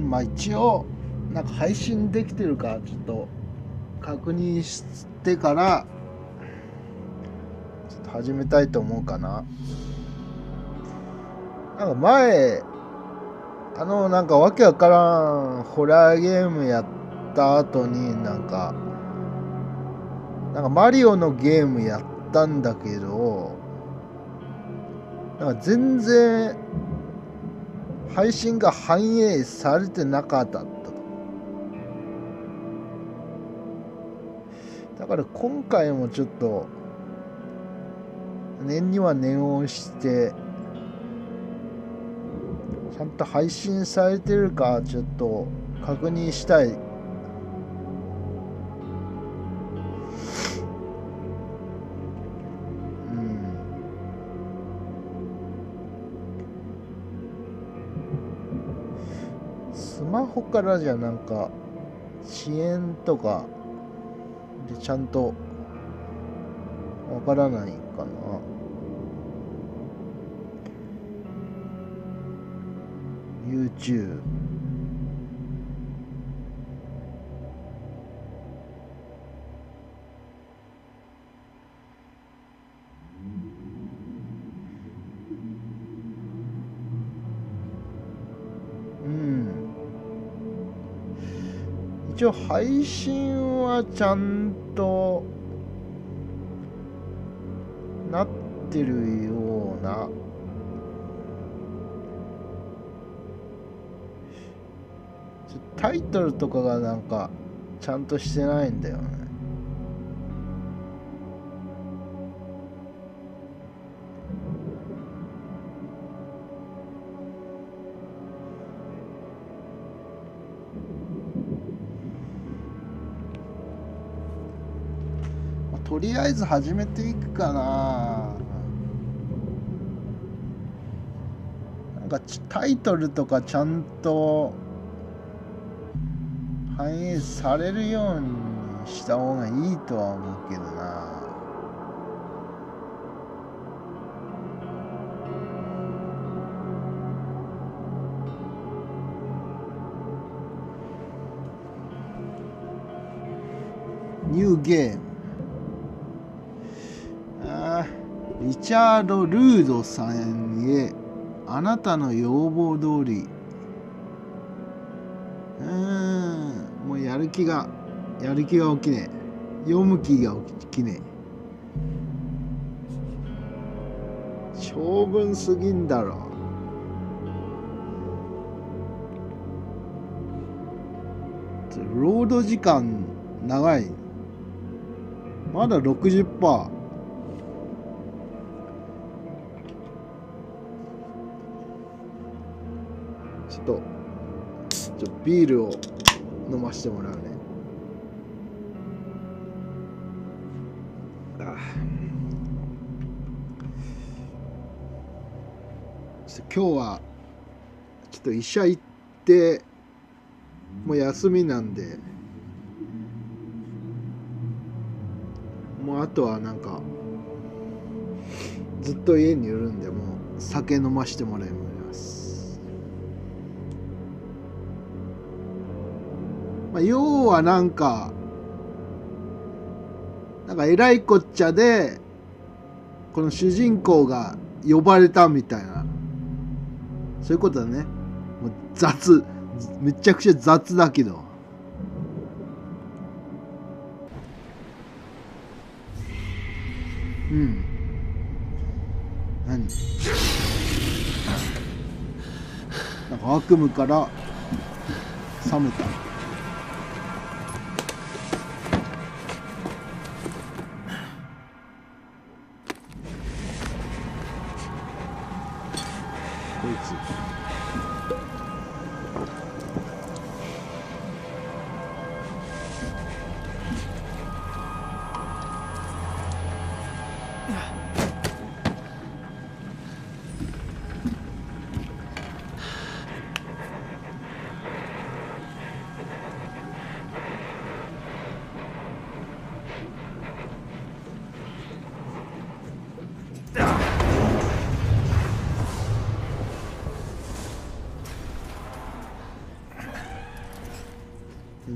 まあ一応なんか配信できてるかちょっと確認してからちょっと始めたいと思うかな。なんか前なんかわけわからんホラーゲームやった後になんかマリオのゲームやったんだけど、なんか全然配信が反映されてなかったと。だから今回もちょっと念には念をしてちゃんと配信されてるかちょっと確認したい。スマホからじゃなんか遅延とかでちゃんとわからないかな。YouTube一応配信はちゃんとなってるような。タイトルとかがなんかちゃんとしてないんだよね。とりあえず始めていくかな。なんかタイトルとかちゃんと反映されるようにした方がいいとは思うけどな。ニューゲーム。リチャード・ルードさんへあなたの要望通り。もうやる気が起きねえ。読む気が起きねえ。長文すぎんだろ。ロード時間長い。まだ 60%。ちょっとビールを飲ませてもらうね。今日はちょっと医者行ってもう休みなんで、もうあとはなんかずっと家にいるんで、もう酒飲ましてもらいます。要はなんかえらいこっちゃでこの主人公が呼ばれたみたいな、そういうことだね。もうめちゃくちゃ雑だけど。何？なんか悪夢から覚めた。こいつ。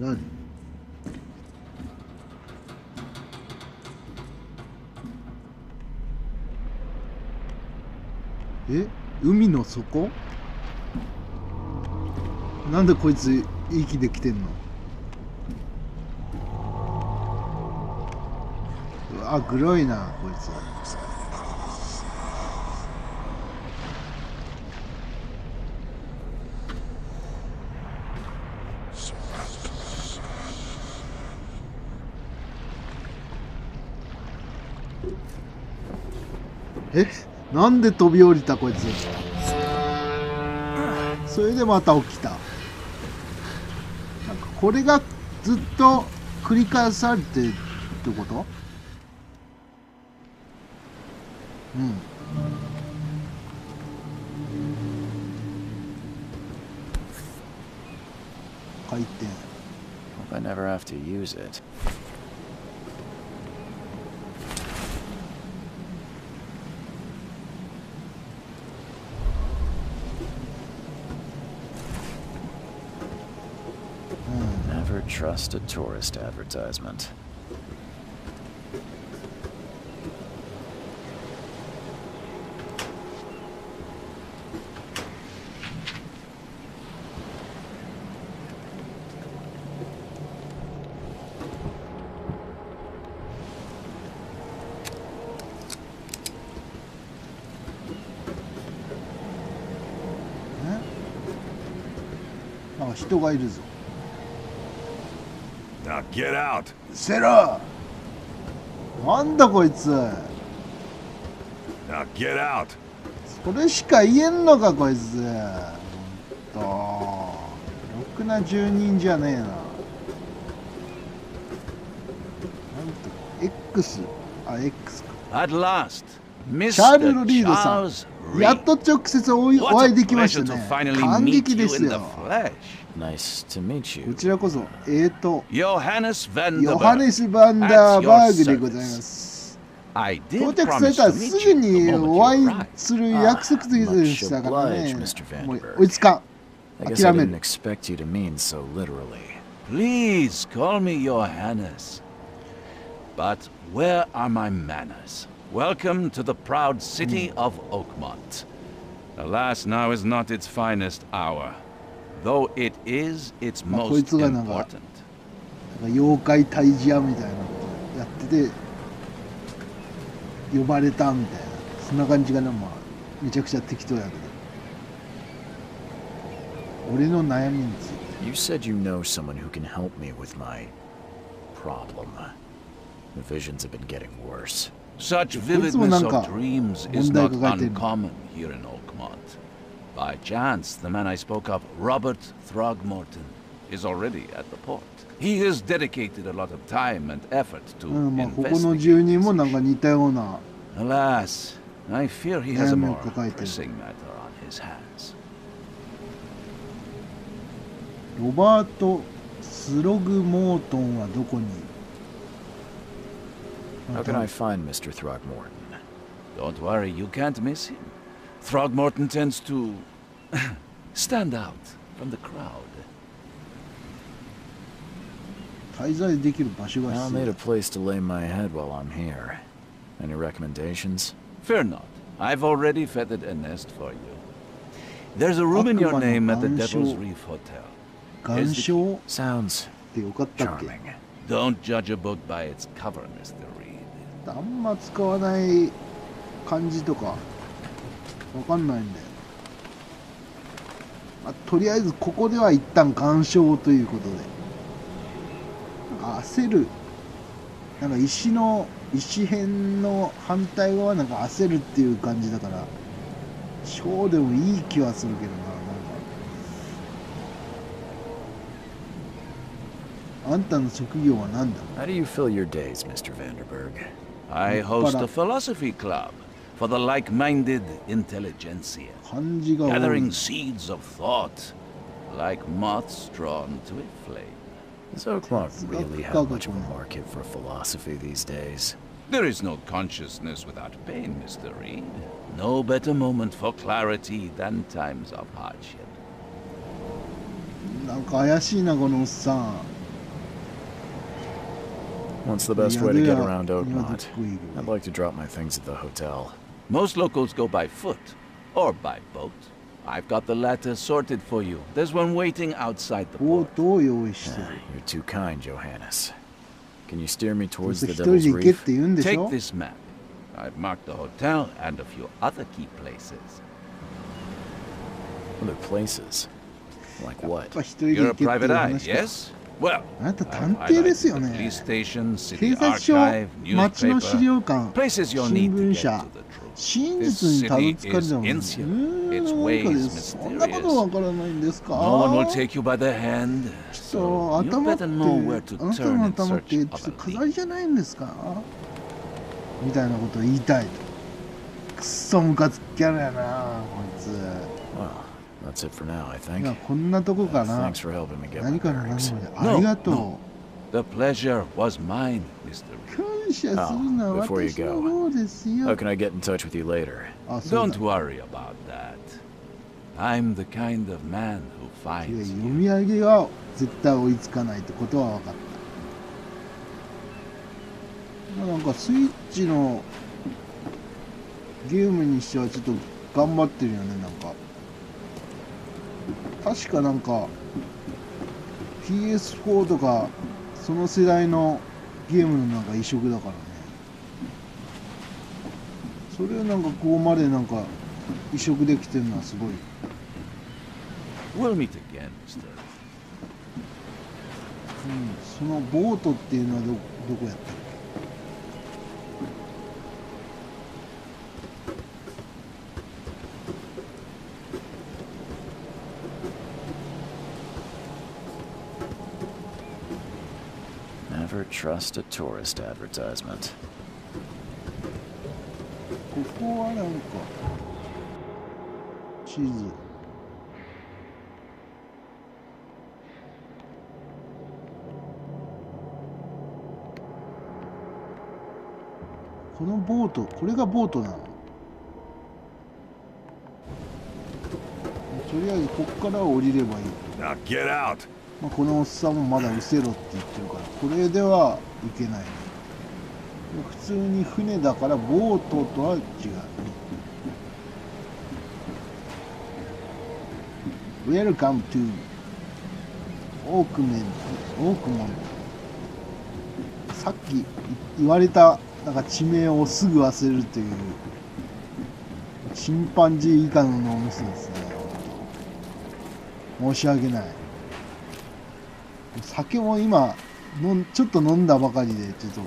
何？海の底？なんでこいつ息できてんの？うわ、グロいなこいつ。なんで飛び降りたこいつ。それでまた起きた。なんかこれがずっと繰り返されてるってこと？うん。回転。Hope I never have to use it. Never trust a tourist advertisement. Now, 人がいるぞ。Now get out. セラー。なんだこいつ。 Now get out. それしか言えんのかこいつ。ろくな住人じゃねえな。なんと X。 あ、 X か。 At last, チャール Mr. リードさん、 Charles やっと直接お会いできましたね。 What a pleasure to finally 感 meet 激で you す in the よ。 flesh. Nice to meet こ you. ちらこそ、Johannes van der ヨハネ Berg. ス・バンダーバーグでございます。 I 到 did 着され promise たら to す meet ぐ you に the moment お you 会い arrived. する約束でしたからね。 もう追いつかん。 I guess I 諦め didn't る。 expect you to mean so literally. Please call me Johannes. But where are my manners? Welcome to the proud city of Oakmont. Alas, now is not its finest hour, though it is its まあこい most つがなんか important. 妖怪退治屋みたいなのやってて呼ばれたみたいな、そんな感じがな。まあめちゃくちゃ適当やけど、俺の悩みについて。 You said you know someone who can help me with my problem. The visions have been getting worse. Such こいつも vividness なんか of dreams is 問題 not 抱えてる。 uncommon here in Oakmont. By chance, the man I spoke of, Robert Throgmorton, is already at the port. He has dedicated a lot of time and effort to まあここの住 investigate 人 this もなんか issue. 似たような。 Alas, I fear he has a more 悩みを抱えてる。 pressing matter on his hands. ロバート・スログモートンはどこに？ How can I find Mr. Throgmorton? Don't worry, you can't miss him. Throgmorton tends to stand out from the crowd. 滞在できる場所が I'll 必 need 要 a place to lay my head while I'm here. Any recommendations? Fear not. I've already feathered a nest for you. There's a room in your name at the Devil's Reef Hotel. 岩礁 Sounds ってよかったっけ？ charming. Don't judge a book by its cover, Mr. Reed. あんま使わない漢字とかわかんないんだよ。まあ、とりあえずここでは一旦岩礁ということで。焦る。なんか石片の反対側はなんか焦るっていう感じだから、小でもいい気はするけどな。あんたの職業は何だ？ How do you fill your days, Mr. Vanderberg? I host a philosophy club for the like-minded intelligentsia, 漢字が多い。 gathering seeds of thought like moths drawn to a flame. Does Oakmont really have much of a market for philosophy these days? There is no consciousness without pain, Mr. Reed. No better moment for clarity than times of hardship. なんか怪しいなこのおっさん。What's the best way to get around 宿屋には Oakmont? どこ行く I'd like to drop my things at the hotel. Most locals go by foot or by boat. I've got the latter sorted for you. There's one waiting outside the ボー port. トを用意してる。 You're too kind, Johannes. Can you steer me どう towards せ the 一人 Devil's で行けっ Reef? て言うんでし Take ょ this map. I've marked the hotel and a few other key places. Other places? Like やっ what? ぱ一人で You're 行 a けっていう private eye, 話か。 yes? Well, あなた I've 探偵です highlighted よ the ね。 police station, 警 city 察署、 archive, 町の資 newspaper. 料館、 Places you'll 新 need to 聞 get 社、 to the truth. 真 This 実にたどり city 着かれ is たもんね。 insular. Its なん way か is です。そんなこと mysterious. わからないんですか No one will take you by the hand, ちょっと so you 頭って、 better know where to あなた turn の in 頭っ search てちょっ of と a 飾 lead. りじゃないんですかみたいなことを言いたいと。くっそムカつくキャラやな、こいつ。 Well, that's it for now, I いや、 think. こんなとこかな。 Thanks for helping me get my 何から何 bearings. までありがと The pleasure was mine, Mr. う。感謝するのは Oh, before you 私の方ですよ。 How can I get in touch with you later? あ、そう Don't だ。 worry about that. I'm the kind of man who いや finds 読 you. み上げは絶対追いつかないってことは分かった。なんかスイッチのゲームにしてはちょっと頑張ってるよね、なんか。確かなんか PS4 とかその世代のゲームのなんか移植だからね。それをなんかここまでなんか移植できてるのはすごい。We'll meet again, Mr. そのボートっていうのはどこやったっけ。Never trust a tourist advertisement. ここはなんか地図。このボート、これがボートなの。とりあえずここから降りればいい。 Now get out! まあ、このおっさんもまだうせろって言ってるから、これではいけないね。普通に船だからボートとは違うね。Welcome to オークモント。さっき言われたなんか地名をすぐ忘れるというチンパンジー以下の脳みそですね。申し訳ない。酒も今ちょっと飲んだばかりでちょっと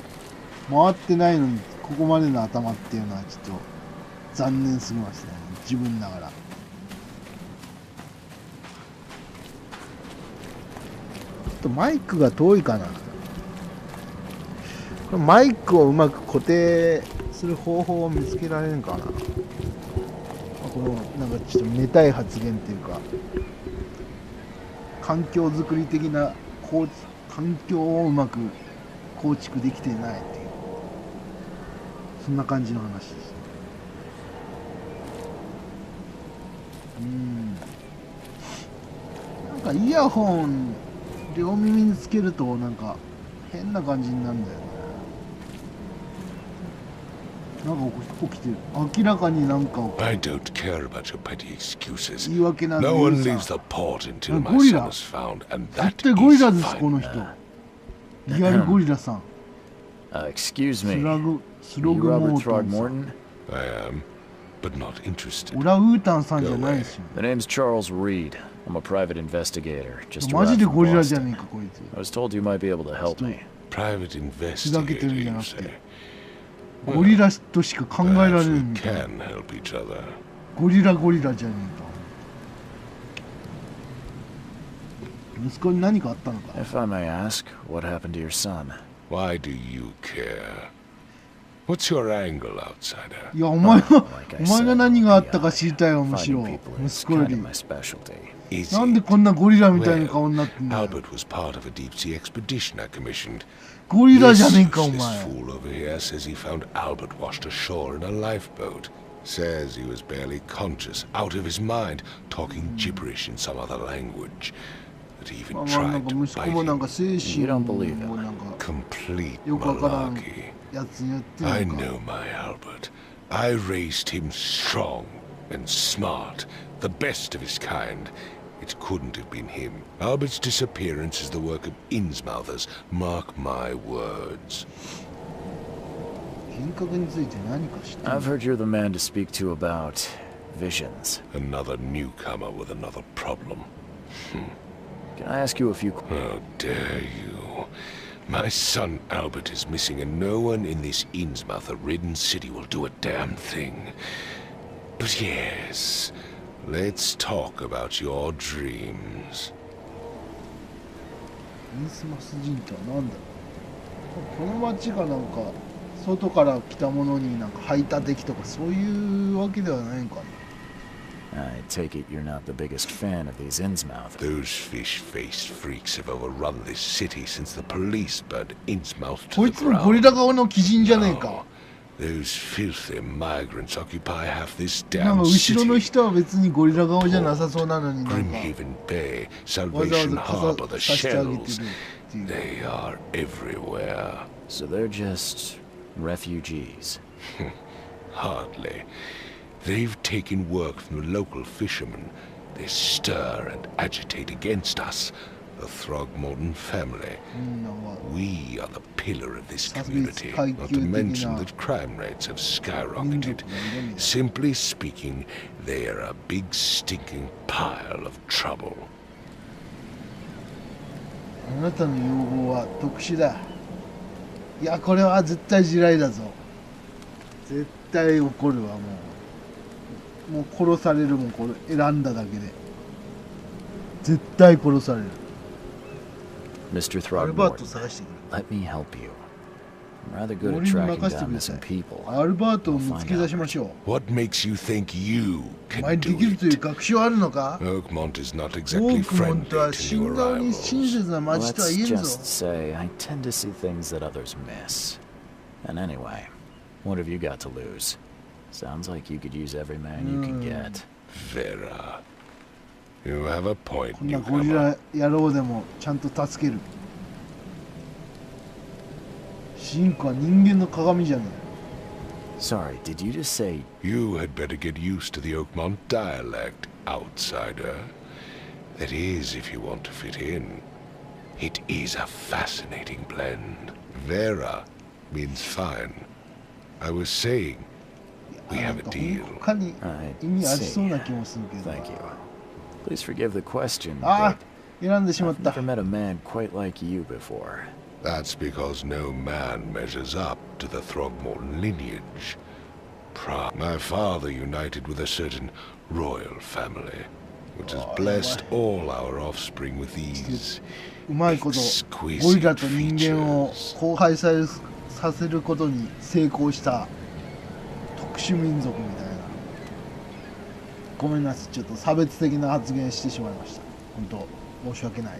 回ってないのにここまでの頭っていうのはちょっと残念すぎますね、自分ながら。ちょっとマイクが遠いかな。これマイクをうまく固定する方法を見つけられるんかな。このなんかちょっとめたい発言っていうか、環境づくり的な環境をうまく構築できていないっていう、そんな感じの話ですね。なんかイヤホン両耳につけるとなんか変な感じになるんだよね。なんか起きてる。明らかになんか I don't care about your petty excuses. 言い訳なんで No one 言う leaves さ。 the port until my Gorilla. son is found, and 絶 that 対ゴリラ is ですこの fine. 人。リアルゴリラさん。 Excuse ス me. ロ You グ Robert モートンさん。 Throgmorton? I am, but not interested. オラウータンさんじゃないですよ。 The name's Charles Reed. I'm a private investigator. Just マジ arrived で from ゴリラじゃね Boston. えかこいつ。 I was told you might be able to help me. Private ふざけて investigator, るんじゃ you なくて say. ゴリラとしか考えられ Perhaps る we みたいな。 can help each other. ゴリラじゃねえか。息子に何かあったのか。 If I may ask, what happened to your son? Why do you care? What's your angle, outsider? いや、お前が Like I お前が said, 何があったか知りたいよ、むしろ。 finding people is 息子よ kind り of。my specialty. Is なんで it? こんなゴリラみたいな顔になってんだよ。 Albert was part of a deep sea expedition I commissioned. ゴリラじゃ This ねえか、お useless 前。 fool over here says he found Albert washed ashore in a lifeboat. Says he was barely conscious, out of his mind, talking gibberish in some other language. that he ま even あなん tried か to 息子 bite もなんか him. 精神 You を don't believe him. なんか Complete よくわからん malarkey. やつにやってる I のか。 know my Albert. I raised him strong and smart, the best of his kind. It couldn't have been him. Albert's disappearance is the work of Innsmouthers. Mark my words. 幻覚について何か知ってる I've heard you're the man to speak to about visions. Another newcomer with another problem. Can I ask you a few How dare you? My son Albert is missing, and no one in this Innsmouther-ridden city will do a damn thing. But yes, let's talk about your dreams. インスマス人とは何だろう。この町がなんか外から来たものになんか排他的とかそういうわけではないのかな。 I take it you're not the biggest fan of these Innsmouth. Those fish-faced freaks have overrun this city since the police burned Innsmouth こ to い the つもゴリ ground. ラ顔の鬼人じゃねえか。 Those filthy migrants occupy half this なんか damn 後ろの city. 人は別にゴリラ顔じゃなさそうなのになんか Grimhaven Bay, わざわ Salvation ざ Harbor, the さしてあげてる shells. っていう。 They are everywhere. So they're just refugees. Hardly. They've taken work from the local fishermen. They stir and agitate against us, the Throgmorton family. なんか We are the pillar of this That's community, high not to mention cutie that crime rates have 民 skyrocketed. 族がいるみたい Simply speaking, they are a big stinking pile of trouble. な。あなたの要望は特殊だ。いやこれは絶対地雷だぞ。絶対怒るわもう。もう殺されるもんこれ選んだだけで。絶対殺される。 Mr. アルバート Throgmorton, 探してく let me help you. I'm rather good れ。 at 俺に tracking 任せて down くださ missing い。 people. アルバートを I'll 見 find つけ出しま Albert. しょ What makes you think you う。お前 can にで do きるという it? 確証あるのか？ Oakmont is not オ exactly ークモン friendly トは to 信 new 頼に親 arrivals. 切な町とは Let's 言えんぞ。 just say I tend to see things that others miss. And anyway, what have you got to lose? Sounds like you could use every man you can get. Vera, you have a point, こんなゴリラ newcomer. 野郎でもちゃんと助ける。シンクは人間の鏡じゃね Sorry, did you just say You had better get used to the Oakmont dialect, outsider. That is, if you want to fit in. It is a fascinating blend. Vera means fine. I was saying, え。 we な have ん a か deal. 他に I 意味あり see? そうな気もするけど。 Thank you. Please forgive the question, あ but あ、選んでしまっ I've た。 never met a man quite like you before. That's because no man measures up to the Throgmorton lineage. My father united with a certain royal family, which has blessed all our offspring with these うまいことゴリ exquisite ラと人間を features. 交配させることに成功した特殊民族みたいな。ごめんなさい、ちょっと差別的な発言してしまいました。本当申し訳ない。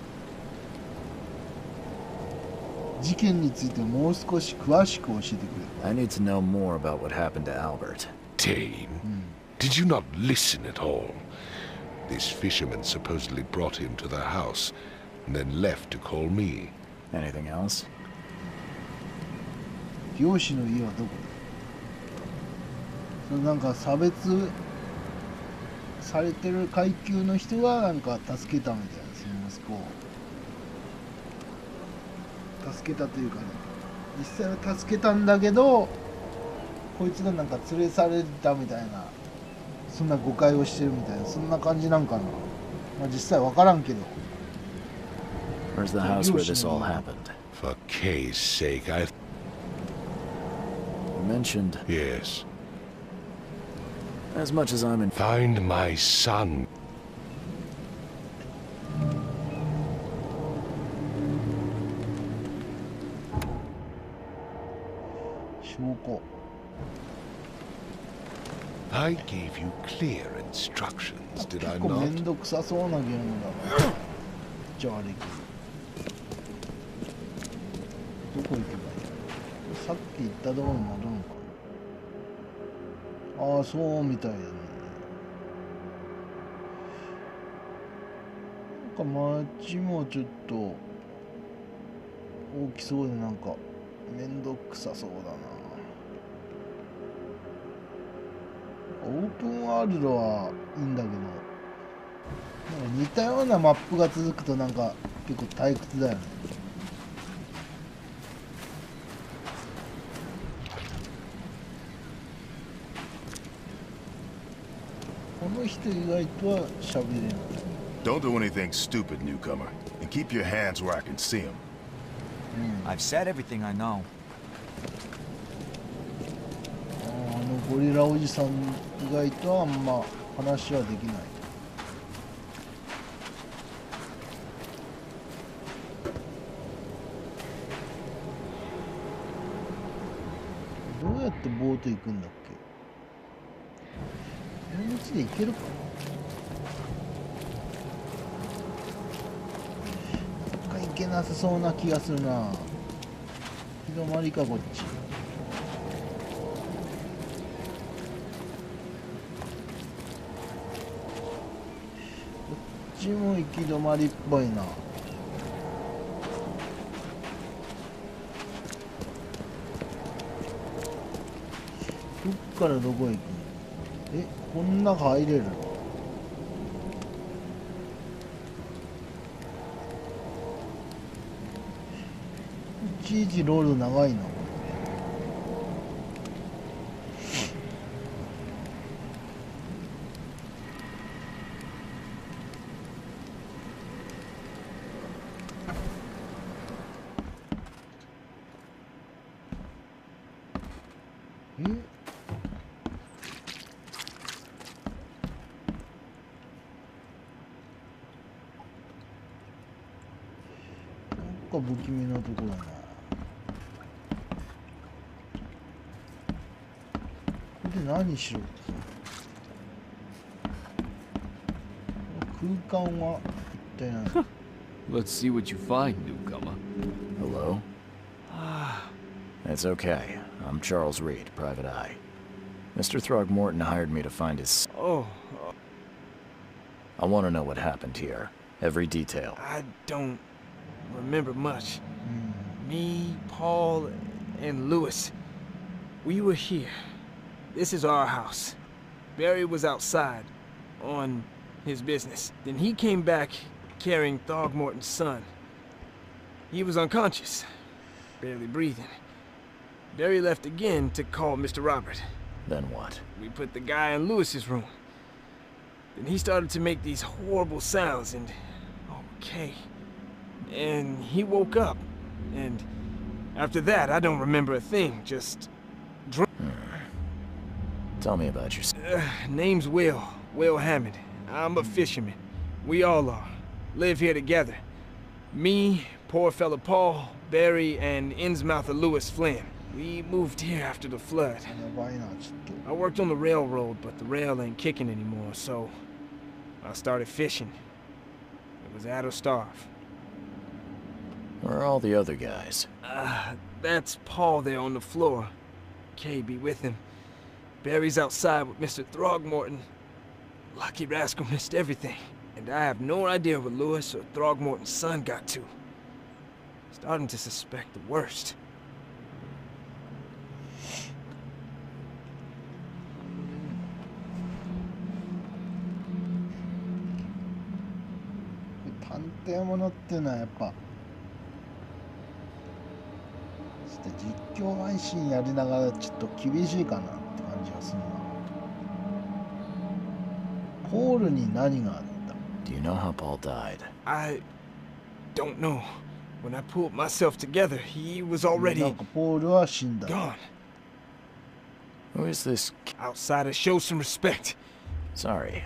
事件についてもう少し詳しく教えてくれ。 I need to know more about what happened to Albert. Dane, did you not listen at all? This fisherman supposedly brought him to the house, and then left to call me. Anything else? 漁師の家はどこだ？そのなんか差別されてる階級の人がなんか助けたみたいな、その息子を助けたというかね、実際は助けたんだけどこいつがなんか連れ去れたみたいな、そんな誤解をしてるみたいな、そんな感じなんかな。まあ実際わからんけど。 Where's the house where this all happened? For Kay's sake, I... You mentioned Yes. as much as I'm in. Find my son. 証拠。 I gave you clear instructions, did I 結構め not? んどくさそうなゲームだな。じゃああれどこ行けばいい？さっき言ったところに戻るのかな。ああ、そうみたいだね。街もちょっと大きそうでなんかめんどくさそうだな。オープンワールドはいいんだけど、なんか似たようなマップが続くとなんか結構退屈だよね。この人以外とは喋れない。Don't do anything stupid, newcomer, and keep your hands where I can see them. I've said everything I know. あのゴリラおじさん以外とはあんま話はできない。どうやってボート行くんだっけ。この道で行けるかな。行けなさそうな気がするな。行き止まりかこっち。こっちも行き止まりっぽいな。どっからどこへ行くの。こん中入れるの。いちいちロール長いな。なんか不気味なところだな。これで何しろって空間は一体何。Let's see what you find, newcomer. Hello? It's okay. I'm Charles Reed, Private Eye. Mr. Throgmorton hired me to find his... Oh, I want to know what happened here. Every detail. I don't remember much. Me, Paul, and Lewis, we were here. This is our house. Barry was outside on his business. Then he came back carrying Throgmorton's son. He was unconscious, barely breathing. Barry left again to call Mr. Robert. Then what? We put the guy in Lewis's room. Then he started to make these horrible sounds and... okay. And he woke up. And after that, I don't remember a thing, just... drunk. Tell me about yourself. Name's Will Hammond. I'm a fisherman. We all are. Live here together. Me, poor fella Paul, Barry, and Innsmouther Lewis Flynn. We moved here after the flood. やばいな、ちょっと。 I worked on the railroad, but the rail ain't kicking anymore, so I started fishing. It was at or starve. Where are all the other guys? That's Paul there on the floor. Kay be with him. Barry's outside with Mr. Throgmorton. Lucky rascal missed everything. And I have no idea what Lewis or Throgmorton's son got to. Starting to suspect the worst.探偵ものっていうのはやっぱちょっと実況配信やりながらちょっと厳しいかなって感じがするな。ポールに何があった？ Do you know how Paul died? I don't know. When I pulled myself together, he was already なんかポールは死んだ。 gone. Who is this? Outsider, show some respect. Sorry.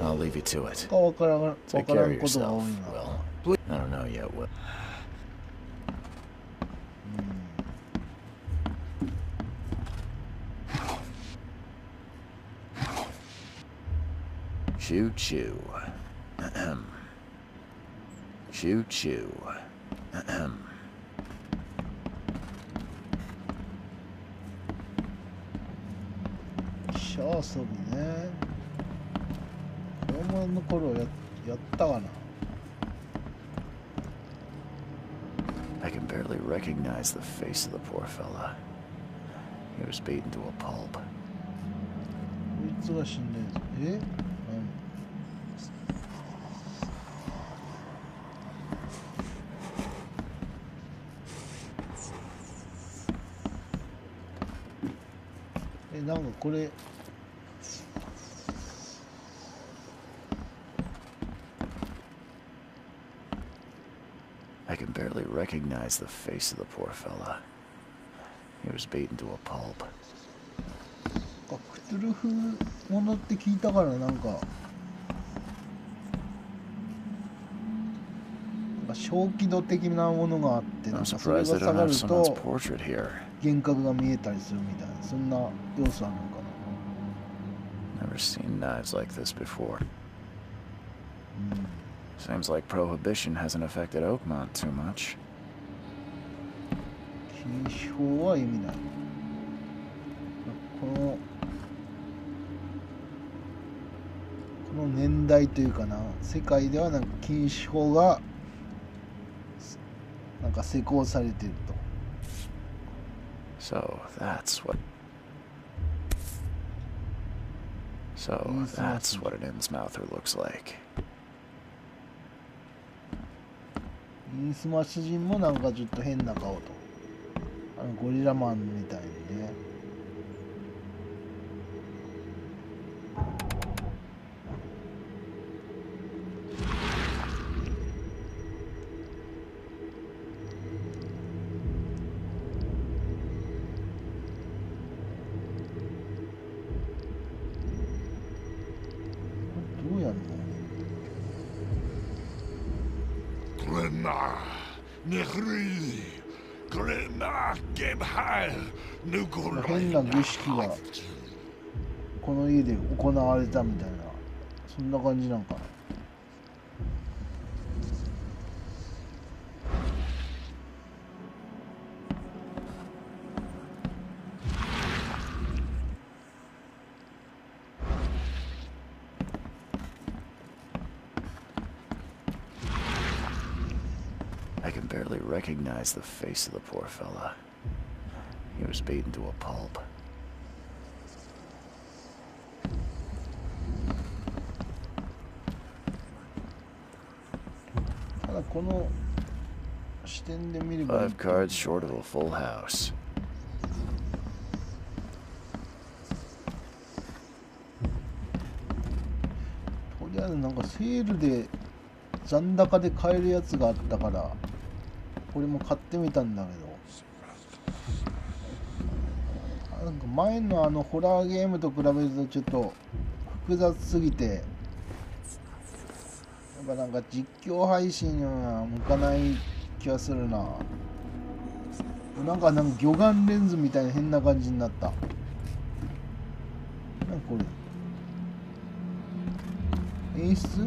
I'll leave you to it. わからん Take ことが care of 多い yourself, な。 Will. I don't know yet, Will. Choo choo. Ahem. Choo choo. Ahem. 飛車遊びね。子供の頃やっやったかな。 I can barely recognize the face of the poor fella. He was beaten to a pulp. こいつが死んでるぞ。え？なんかこれI can barely recognize the face of the poor fella. He was beaten to a pulp. クトゥルフものって聞いたからなんか小気度的なものがあって、なん I'm かそれが surprised they 下 don't が have る someone's と portrait here. 幻覚が見えたりするみたいな、そんな要素あるのか Never seen knives like this before. な。 Seems like prohibition hasn't affected Oakmont too much. 禁止法は意味ない。この年代というかな、世界ではなんか禁止法がなんか施行されていると。 So that's what an Innsmouther looks like. インスマス人もなんかちょっと変な顔と、ゴリラマンみたいにね。どうやんの？ Glenna, Nehri, Glenna, Gebhal, 変な儀式がこの家で行われたみたいな、そんな感じなんかな。 I can barely recognize the face of the poor fella. He was beaten to a pulp. ただこの視点で見ればいい 5 cards short of a full house. とりあえずなんかセールで残高で買えるやつがあったからこれも買ってみたんだけど、なんか前のホラーゲームと比べるとちょっと複雑すぎて、やっぱなんか実況配信には向かない気がするな。なんか魚眼レンズみたいな変な感じになった。なんかこれ演出？そ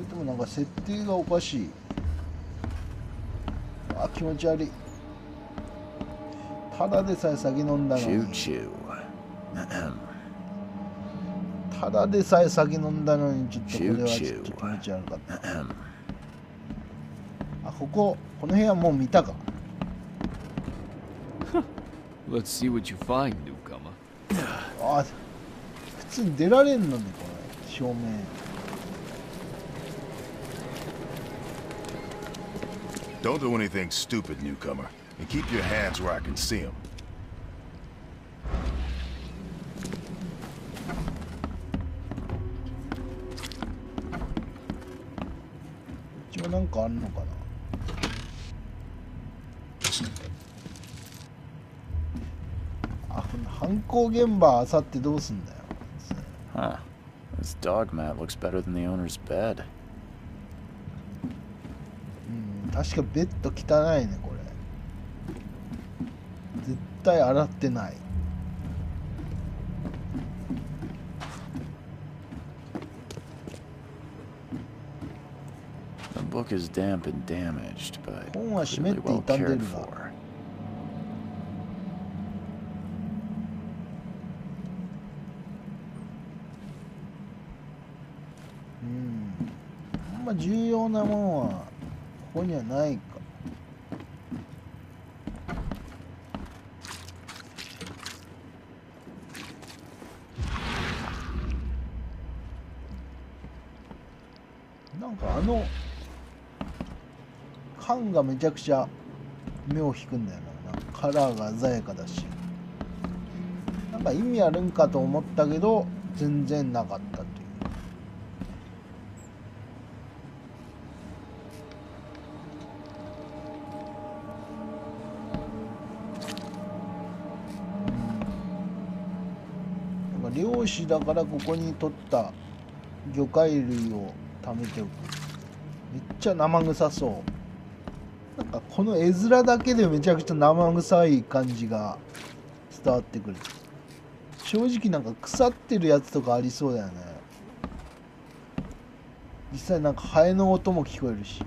れともなんか設定がおかしい。あ、気持ち悪い。ただでさえ酒飲んだの Choo に choo. ただでさえ酒飲んだのにちょっとこれはちょっと気持ち悪かった。あ、この部屋もう見たか。 Let's see what you find, newcomer. あ、普通に出られんのね、これ照明。 Don't do anything stupid, newcomer, and keep your hands where I can see them. 一応なんかあるのかな。あ、この犯行現場あさってどうすんだよ。 Huh. This dog mat looks better than the owner's bed. 確かベッド汚いね、これ。絶対洗ってない。 The book is damp and damaged, but 本は湿っ clearly て well 傷んで cared るが。 for. んま重要なものはここにはないか。なんか缶がめちゃくちゃ目を引くんだよな。なんかカラーが鮮やかだし、なんか意味あるんかと思ったけど全然なかったという。なんか漁師だからここに取った魚介類を貯めておく。めっちゃ生臭そう。なんかこの絵面だけでめちゃくちゃ生臭い感じが伝わってくる。正直なんか腐ってるやつとかありそうだよね。実際なんかハエの音も聞こえるし。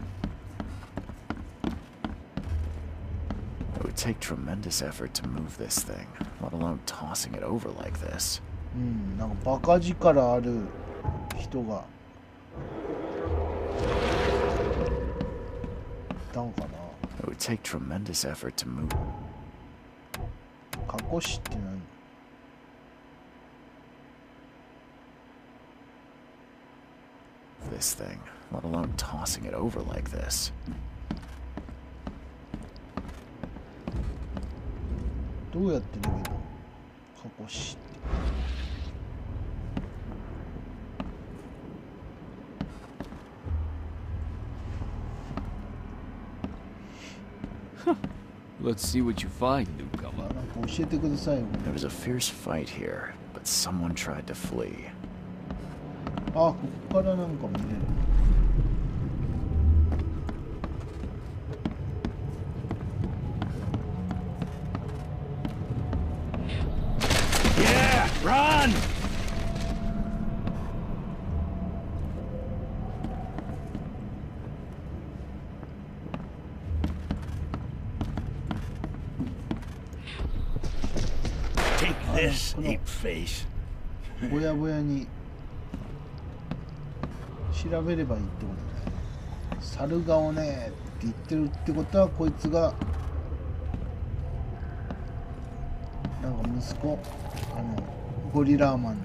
It would take tremendous effort to move this thing, let alone tossing it over like this. なんかバカ力ある人がいたんかな。 It would take tremendous effort to move カコシって何？ this thing, let alone tossing it over like this. どうやってできるの？カコシって。Let's see what you find, newcomer. なんか教えてくださいよ。 There was a fierce fight here, but someone tried to flee. あ、ここからなんか見れる。Yeah, run! Take this, ape face. ぼやぼやに調べればいいってことね。猿顔ねって言ってるってことはこいつがなんか息子、ゴリラーマンの。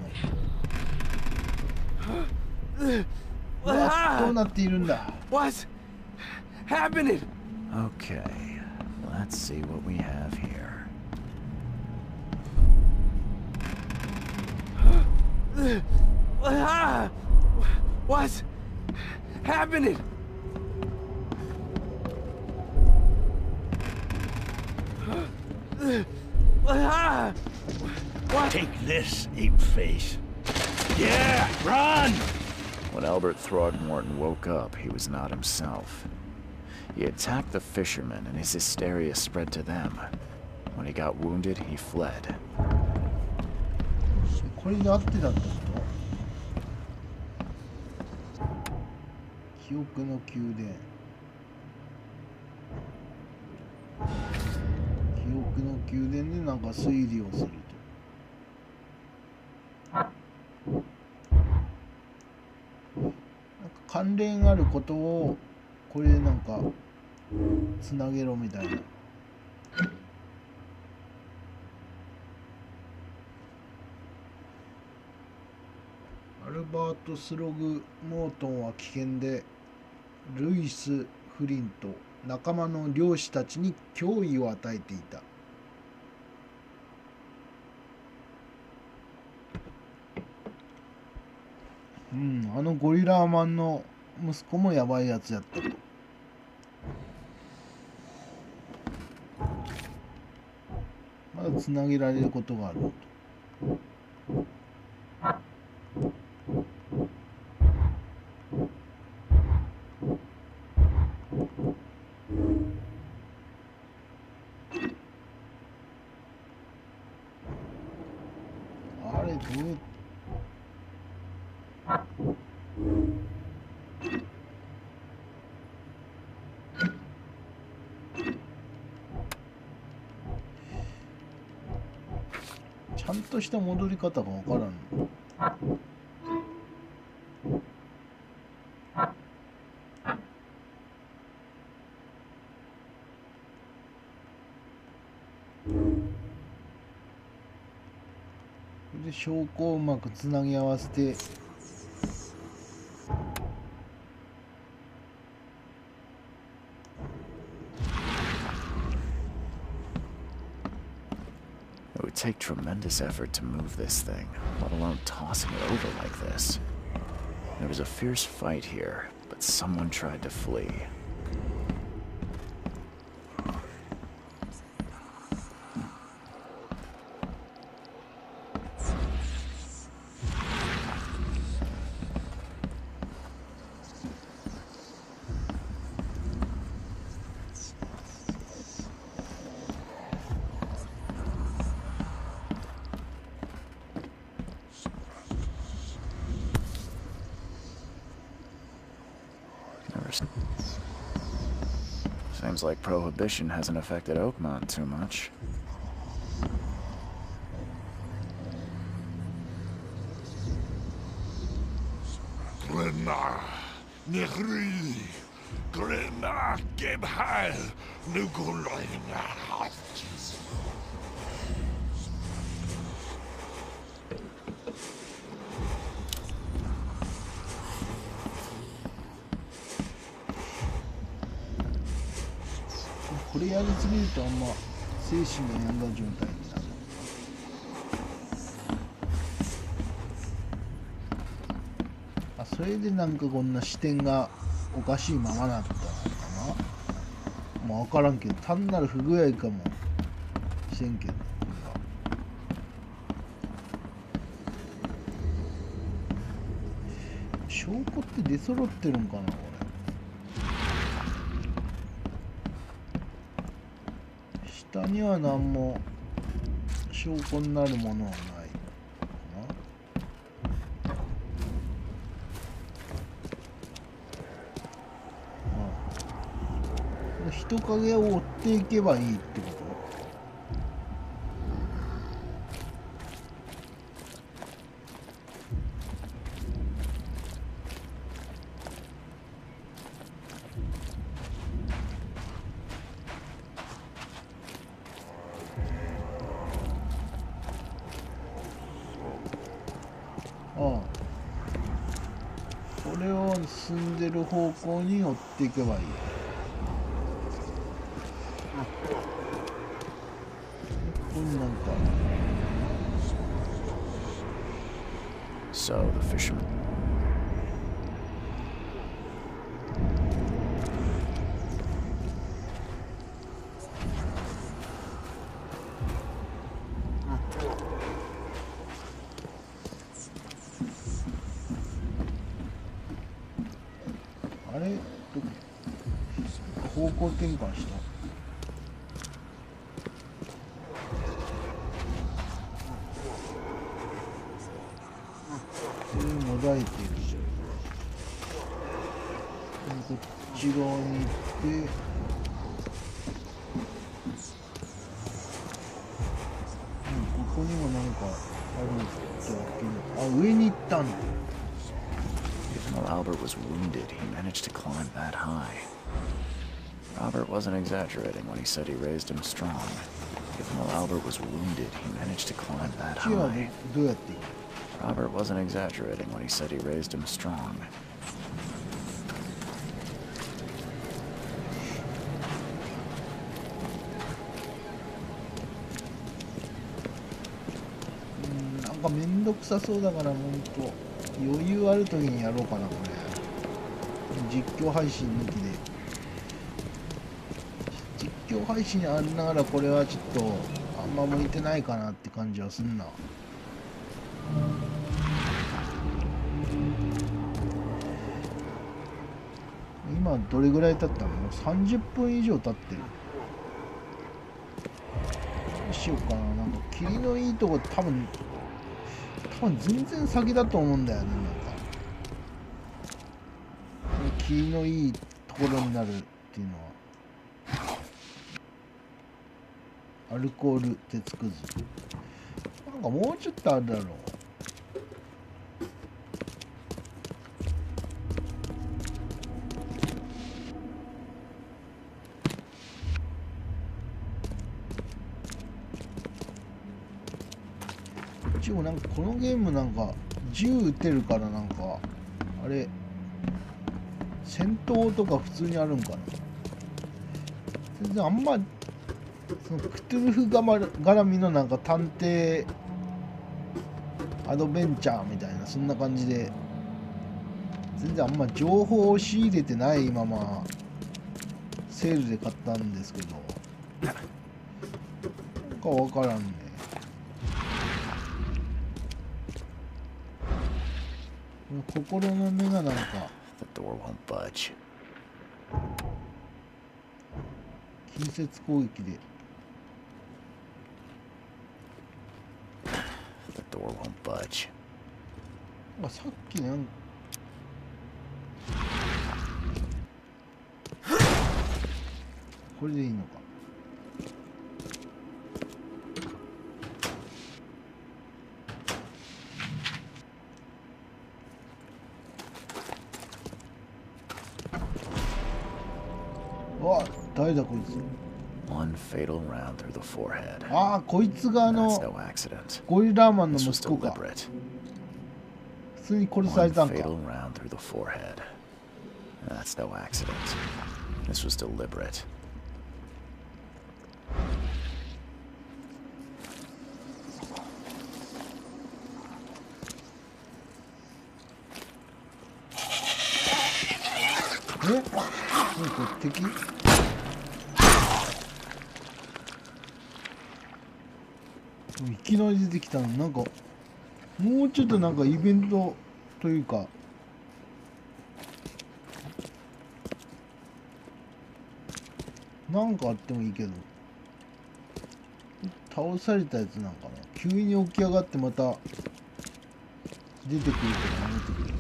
うわ、どうなっているんだ。 What's happening? Okay, let's see what we have here. What's happening? What? Take this, ape face. Yeah, run! When Albert Throgmorton woke up, he was not himself. He attacked the fishermen, and his hysteria spread to them. When he got wounded, he fled. これで合ってたってこと？記憶の宮殿。記憶の宮殿でなんか推理をすると。なんか関連あることをこれでなんかつなげろみたいな。アルバート・スログ・モートンは危険で、ルイス・フリンと仲間の漁師たちに脅威を与えていた。あのゴリラーマンの息子もやばいやつやったと。まだつなげられることがあると。あれどうちゃんとした戻り方がわからんの。で証拠をうまくつなぎ合わせて、 It would take tremendous effort to move this thing, let alone tossing it over like this. There was a fierce fight here, but someone tried to flee. Seems like Prohibition hasn't affected Oakmont too much. Glenna, Nehri, Glenna, Gebhal, Nugulina. これやりすぎるとあんま精神が病んだ状態になる。あ、それでなんかこんな視点がおかしいままだったのかな。まあ分からんけど、単なる不具合かもしれんけど、これは。証拠って出揃ってるんかな、これ。下には何も証拠になるものはないかな。人影を追っていけばいいってこと？これを進んでる方向に追っていけばいい。ここになんか。So the fisherman. What? 方向転換した。もだえている。こっち側に行って、ここにもなんかあるんだけど、あ、上に行ったんだ。Even though Albert was wounded, he managed to climb that high. Robert wasn't exaggerating when he said he raised him strong. Even though Albert was wounded, he managed to climb that high. Robert wasn't exaggerating when he said he raised him strong. Like めんどくさそうだから、ほんと余裕ある時にやろうかな、これ。実況配信抜きで。実況配信ありながらこれはちょっとあんま向いてないかなって感じはすんな。今どれぐらい経ったの？もう30分以上経ってる。どうしようかな。なんか霧のいいとこ多分全然先だと思うんだよね。なんか霧のいいところになるっていうのは。アルコール鉄くず。なんかもうちょっとあるだろう。こっち一応なんかこのゲームなんか銃撃てるからなんかあれ戦闘とか普通にあるんかな。全然あんまそのクトゥルフ絡みのなんか探偵アドベンチャーみたいなそんな感じで全然あんま情報を仕入れてないままセールで買ったんですけどなんかわからんね。心の目がなんか The door won't budge. 近接攻撃で The door won't budge. さっきなんかこれでいいのか。わ、誰だこいつ。 One fatal round through the forehead. ああ、こいつが That's の no accident. ゴリラーマンの This 息 was 子か。 deliberate. 普通に殺され One たんか。 fatal round through the forehead. That's no accident. This was deliberate. え、これ敵？いきなり出てきたの。なんかもうちょっとなんかイベントというかなんかあってもいいけど倒されたやつなんかな。急に起き上がってまた出てくるからやめてくれ。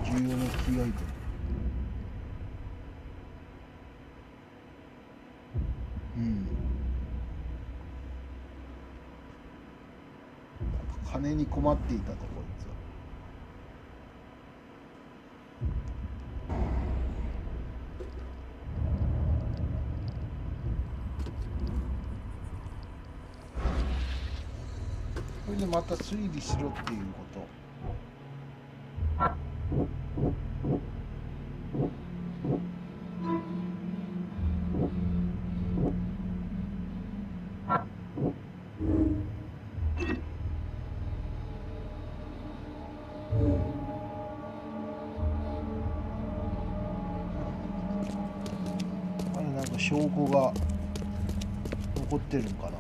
重要なキーアイテム。うん。金に困っていたとこいつは。これでまた推理しろっていうこと。なんか証拠が残ってるんかな。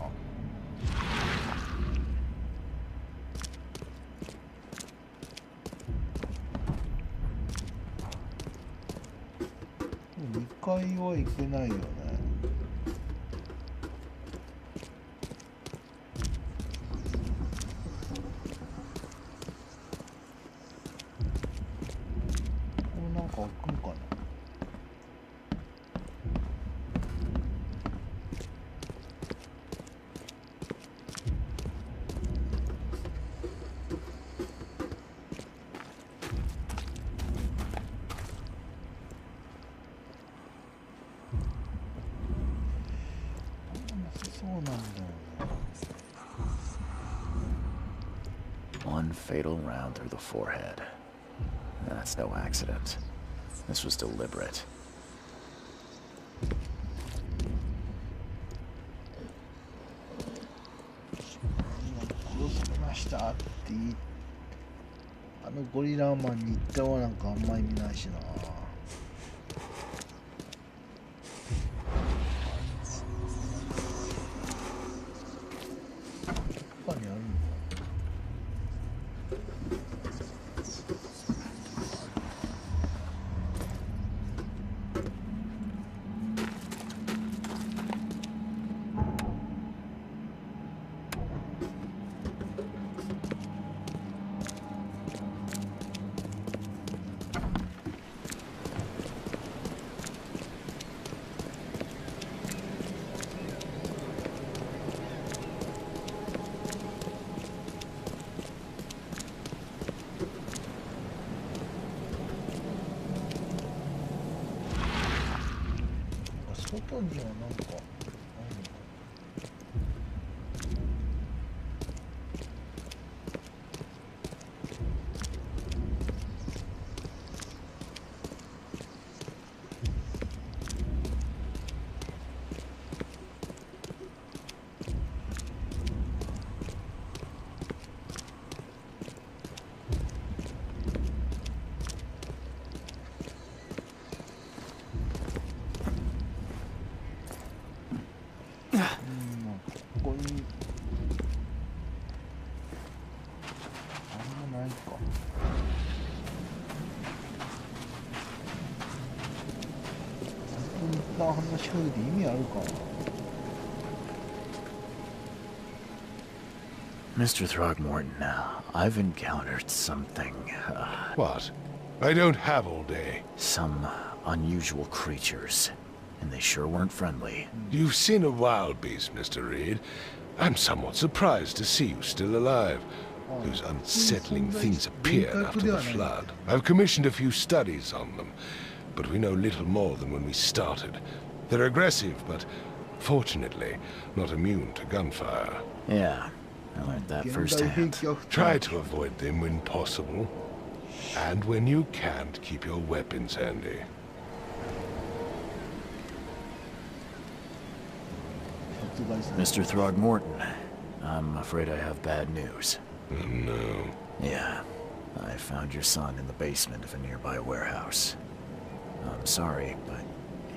2階は行けないよね。これなんか開くんかな。そうなんだよね。One fatal round through the forehead. That's no accident. This was deliberate. 殺されましたって言い、あのゴリラマンに言ってもなんかあんまり見ないしな。他にあるの？外にはなんかあるのか。ここにあんまないか。ここに一旦話しかけて意味あるかな。Mr. Throgmorton, I've encountered something, What? I don't have all day. some unusual creatures, and they sure weren't friendly. You've seen a wild beast, Mr. Reed. I'm somewhat surprised to see you still alive. Those unsettling things appeared after the flood. I've commissioned a few studies on them, but we know little more than when we started. They're aggressive, but fortunately not immune to gunfire. Yeah, I learned that firsthand. Try to avoid them when possible. And when you can't, keep your weapons handy. Mr. Throgmorton, I'm afraid I have bad news. Oh, no. Yeah, I found your son in the basement of a nearby warehouse. I'm sorry, but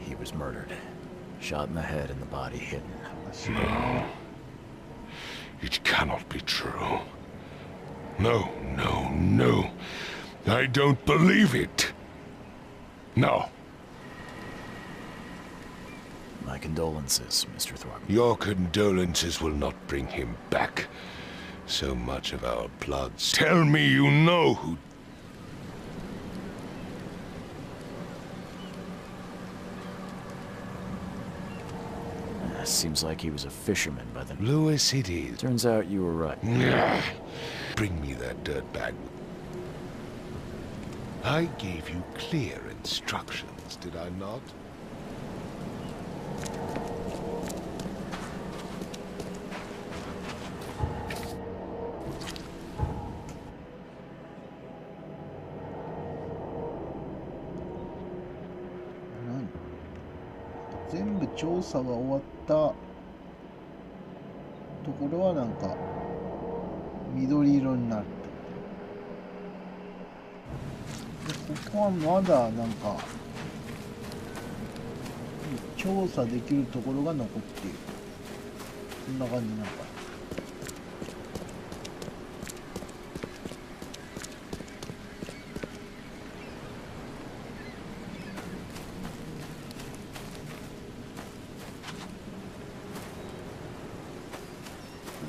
he was murdered. Shot in the head and the body hidden. It cannot be true. No, no, no. I don't believe it. No. My condolences, Mr. Throgmorton. Your condolences will not bring him back. So much of our bloods. Tell me you know who... Seems like he was a fisherman by the... Lewis, it is. Turns out you were right. Bring me that dirt bag. I gave you clear instructions, did I not? Nani? 全部調査が終わったところはなんか緑色になると。でここはまだなんか調査できるところが残っている。そんな感じなのかな。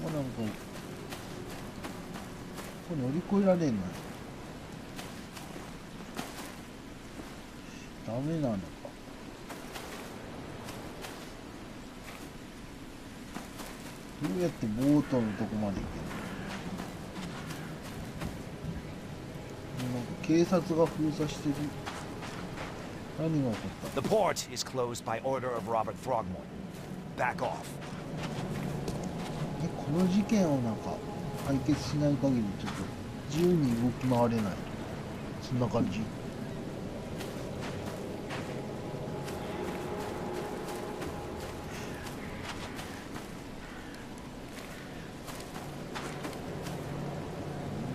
なんかこれ乗り越えられんの？ダメなのか。どうやってボートのとこまで行けるの？なんか警察が封鎖してる。何が起こった？ The port is closed by order of Robert Throgmorton. Back off. この事件をなんか解決しない限りちょっと自由に動き回れない。そんな感じ。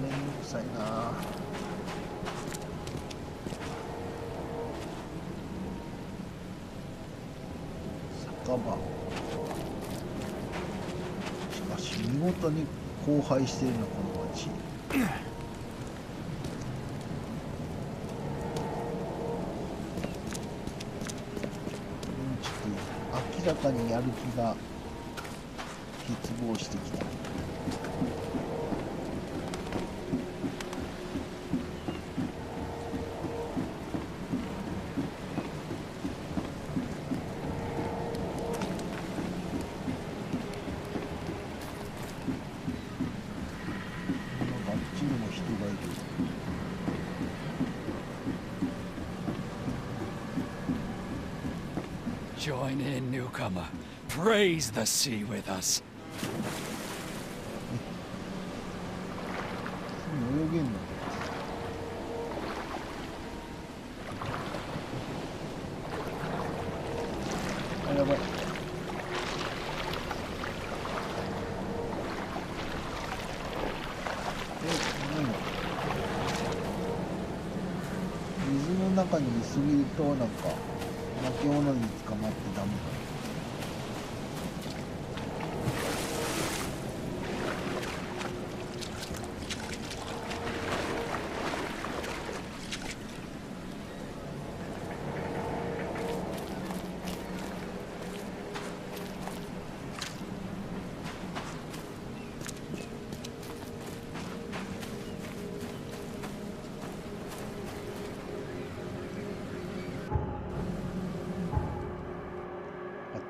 めんどくさいな。酒場。しかし見事に荒廃しているなこの町。明らかにやる気が欠乏してきた。Join in, newcomer. Praise the sea with us. 泳げんの？あ、やばい。何？水の中にいすぎるとなんか化け物に捕まってダメだ。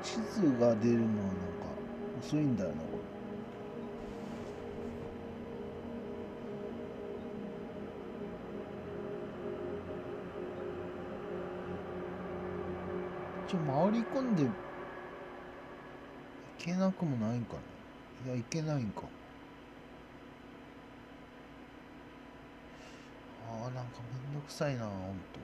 地図が出るのはなんか遅いんだよなこれ。一応回り込んでいけなくもないんかな。いや、いけないんか。ああ、なんかめんどくさいなほんと。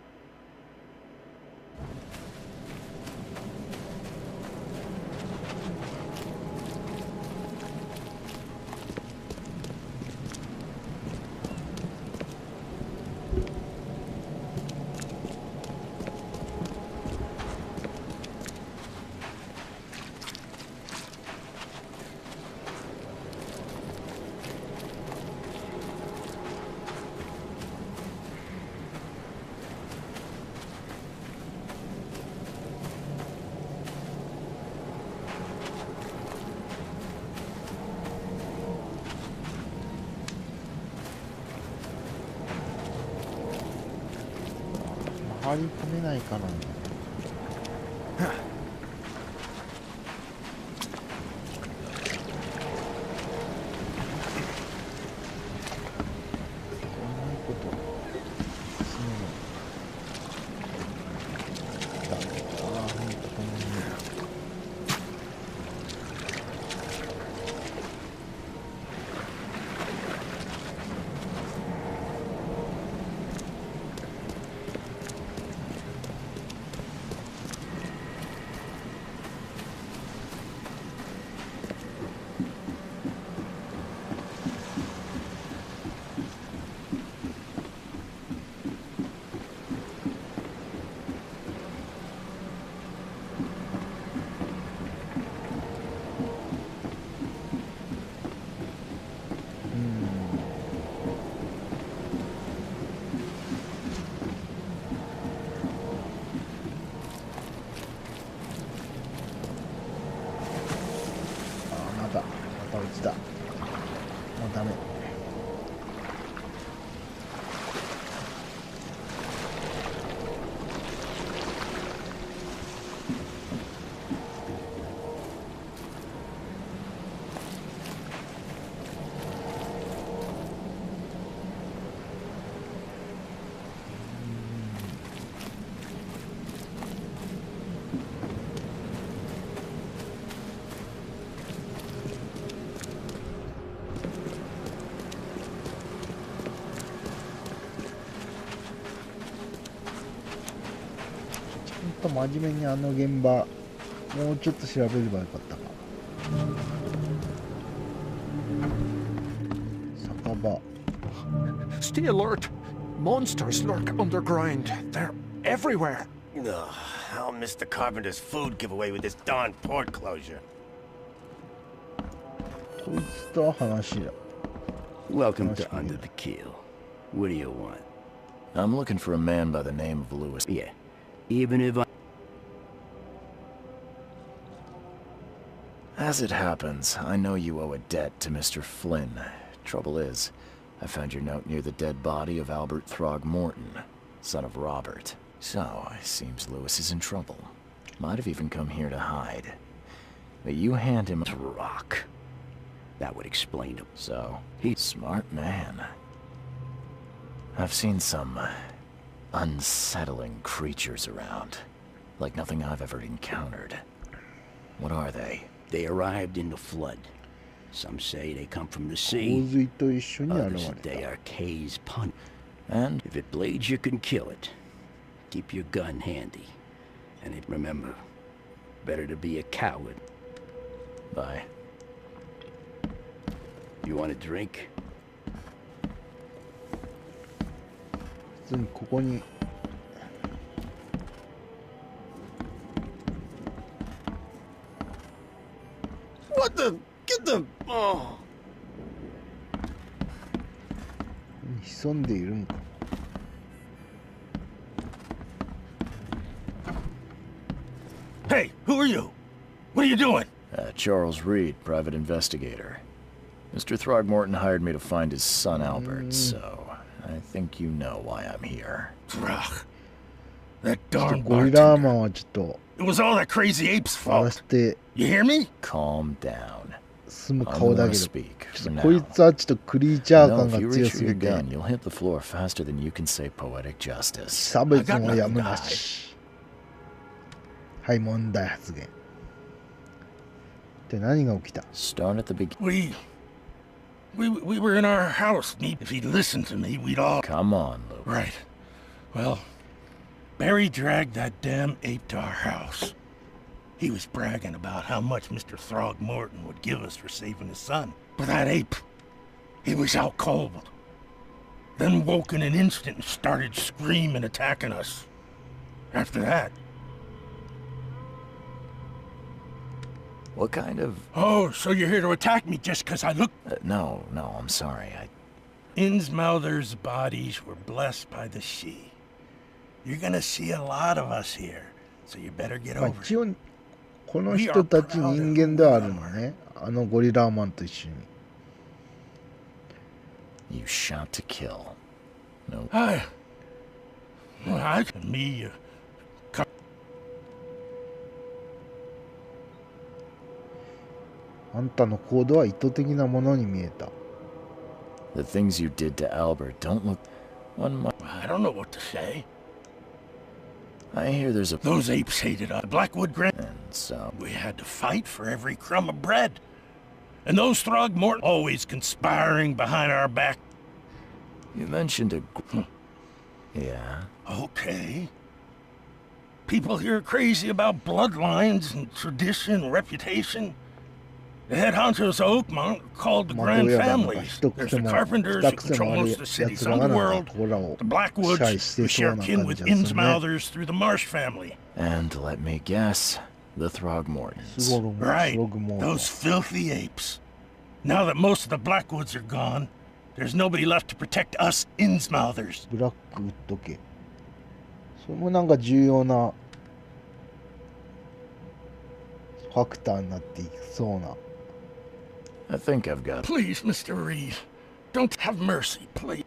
回り込めないかな。落ちた。もうダメ。真面目にあの現場もうちょっと調べればよかったか。酒場。 Stay alert. Monsters lurk underground. They're everywhere. Ugh, I'll miss the carpenter's food giveaway with this darn port closure. こいつとは話だ。 Welcome to Under the Keel. What do you want? I'm looking for a man by the name of Lewis. Yeah, even if I... As it happens, I know you owe a debt to Mr. Flynn. Trouble is, I found your note near the dead body of Albert Throgmorton, son of Robert. So, it seems Lewis is in trouble. Might have even come here to hide. But you hand him to rock. That would explain him. So, he's a smart man. I've seen some unsettling creatures around. Like nothing I've ever encountered. What are they? They arrived in the flood. Some say they come from the 洪 sea. 水と一緒に Others 現 they れ are Kay's pun. And If it bleeds, you can kill it. Keep your gun handy. And remember, better to be a coward. bye. You want a drink? た。普通にここに。 What the? Get the... Oh. 潜んでいるんか。 Hey, who are you? What are you doing? Charles Reed, private investigator. Mr. Throgmorton hired me to find his son Albert, so I think you know why I'm here. Throg. That ちょっと darn ゴリラーマ bartender. ンはちょっと It was all that crazy ape's 荒ら fault. して You hear me? Calm down. 済む I'm 顔 gonna だけど、 speak ち for ょっとこい now. つはちょっとクリーチャー No, 感 if が you 強 reach す for ぎ your て gun, you'll hit the floor faster than you can say poetic justice. 差別もやむなし。はい、問題発言。で、何が起きた？ Start at the beginning. We were in our house. If he'd listened to me, we'd all... Come on, Luke. Right. Well, Barry dragged that damn ape to our house. He was bragging about how much Mr. Throgmorton would give us for saving his son. But that ape, he was out cold. Then woke in an instant and started screaming, attacking us. After that... What kind of... Oh, so you're here to attack me just 'cause I look... No, I'm sorry. Innsmouther's bodies were blessed by the sea. You're gonna see a lot of us here, so you better get まあ over 一 it. 応この人たち人間ではあるのね。あのゴリラーマンと一緒に。 You shot to kill. No. I me, あんたの行動は意図的なものに見えた。 The things you did to Albert don't look... One might... I don't know what to say. I hear there's a... Those apes hated us. Blackwood Grant. And so... We had to fight for every crumb of bread. And those Throgmorton always conspiring behind our back. You mentioned a... Yeah? Okay. People here are crazy about bloodlines and tradition and reputation. The head honchos of Oakmont are called the まあ Grand どうやらなんか Families. 一 There's 癖 the も Carpenters 二 who 癖も control ある most of the や city's つらがなんか underworld. ここらを The 支 Blackwoods 配して who そう share な kin 感 with じがするね。 Innsmouthers through the Marsh family. And let me guess, the す Throgmortons. ごろも Right. すごくもう Those filthy apes. Now that most of the Blackwoods are gone, there's nobody left to protect us Innsmouthers. ブラックウッド家。それもなんか重要なファクターになっていきそうな。 I think I've got... Please, Mr. Reed, don't have mercy, please.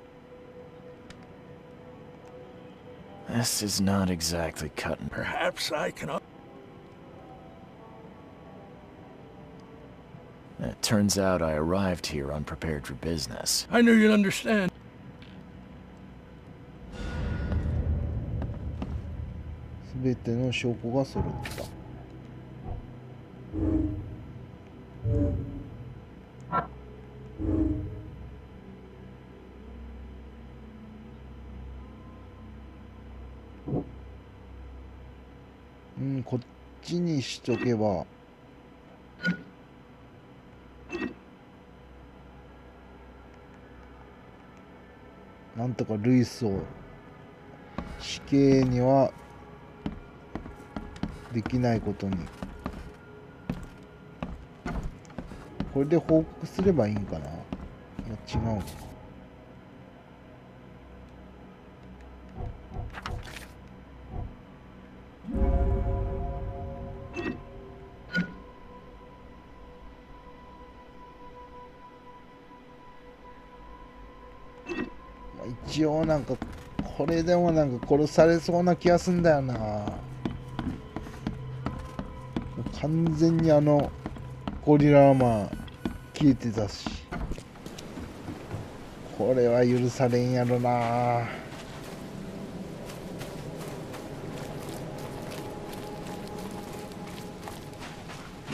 This is not exactly cutting... Perhaps I can... It turns out I arrived here unprepared for business. I knew you'd understand. すべての証拠が揃った。1にしとけばなんとかルイスを死刑にはできないことに。これで報告すればいいんかな。いや違うのか。一応なんかこれでもなんか殺されそうな気がすんだよな。完全にゴリラマン消えてたし、これは許されんやろな。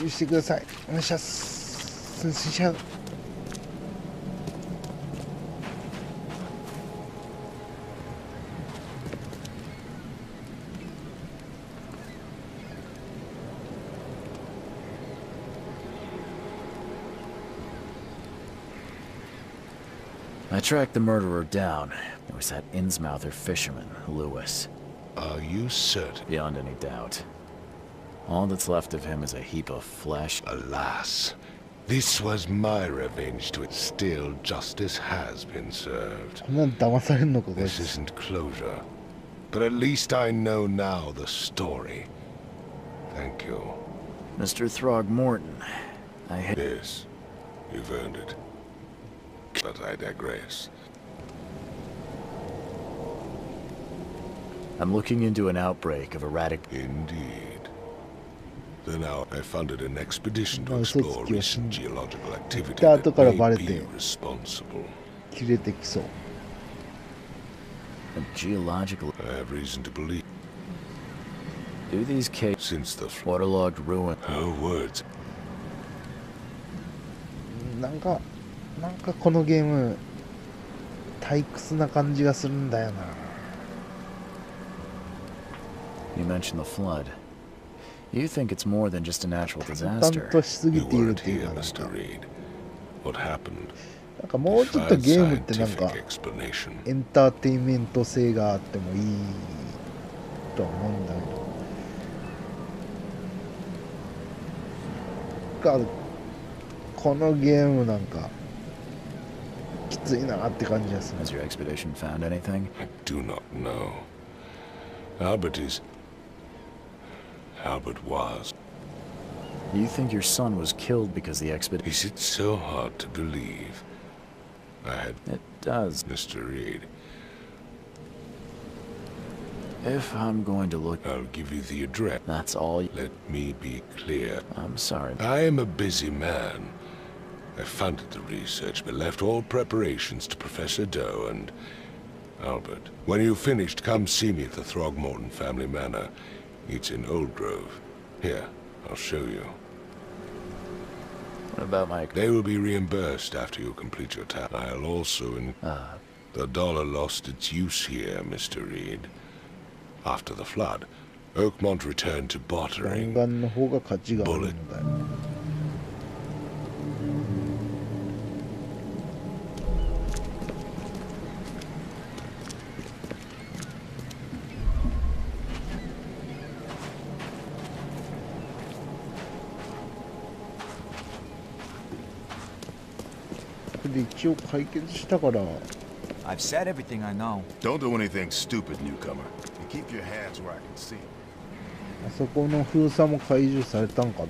許してください。お願いします。I tracked the murderer down. It was that Innsmouther fisherman, Lewis. Are you certain? Beyond any doubt. All that's left of him is a heap of flesh. Alas, this was my revenge to it. Still, justice has been served. This isn't closure, but at least I know now the story. Thank you. Mr. Throgmorton, I hate... Yes, you've earned it. But I digress. I'm looking into an outbreak of erratic... Indeed. Then I funded an expedition to explore recent geological activity that may be responsible. A geological... I have reason to believe. Do these caves... Since the... waterlogged ruin... Her words. なんかこのゲーム退屈な感じがするんだよな。You mentioned the flood. You think it's more than just a natural disaster. You weren't here, Mr. Reed. What happened? なんかもうちょっとゲームってなんかエンターテインメント性があってもいいとは思うんだけど、このゲームなんかきついなって感じですね。 Has your expedition found anything? I do not know. Albert was. You think your son was killed because the expedition... Is it so hard to believe? It does. Mr. Reed. If I'm going to look... I'll give you the address. That's all... Let me be clear. I'm sorry. I am a busy man. I funded the research, but left all preparations to Professor Doe and Albert. When you've finished, come see me at the Throgmorton family manor. It's in Old Grove. Here, I'll show you. What about my... They will be reimbursed after you complete your task. I'll also... The dollar lost its use here, Mr. Reed. After the flood, Oakmont returned to bartering. Bullet. I've said everything I know. Don't do anything stupid, newcomer. And keep your hands where I can see. あそこの封鎖も解除されたんかな。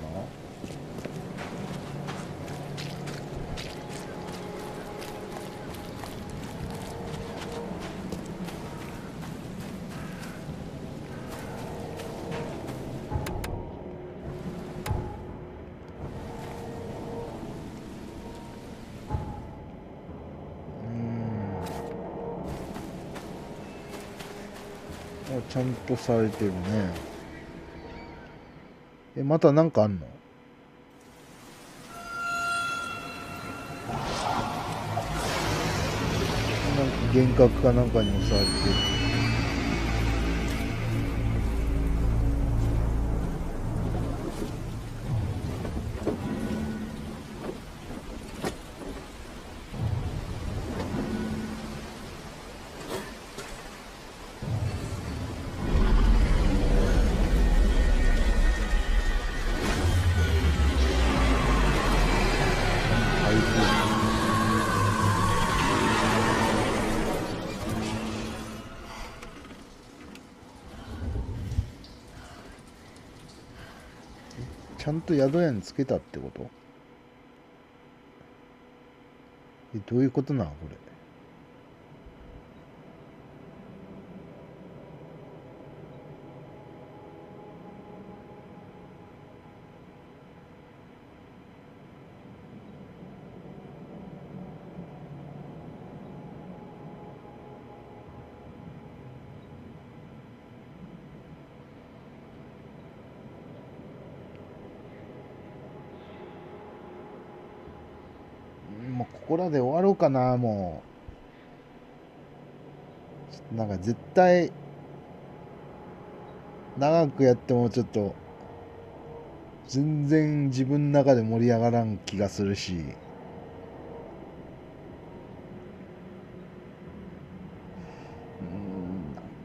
ちゃんとされてるね。またなんかあんの？なんか幻覚かなんかに襲われてる。ちゃんと宿屋につけたってこと？どういうことなのこれ。もうここらで終わろうかな。もうなんか絶対長くやってもちょっと全然自分の中で盛り上がらん気がするし、なん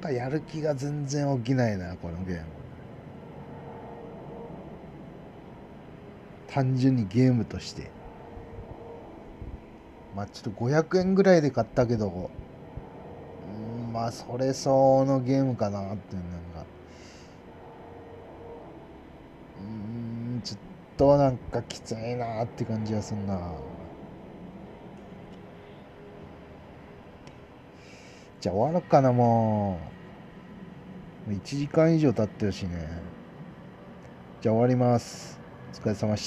かやる気が全然起きないなこのゲーム。単純にゲームとして、まあちょっと500円ぐらいで買ったけど、まあそれ相応のゲームかなっていう、なんかちょっとなんかきついなって感じがすんな。じゃあ終わろうかな。もう1時間以上経ってるしね。じゃあ終わります。お疲れ様でした。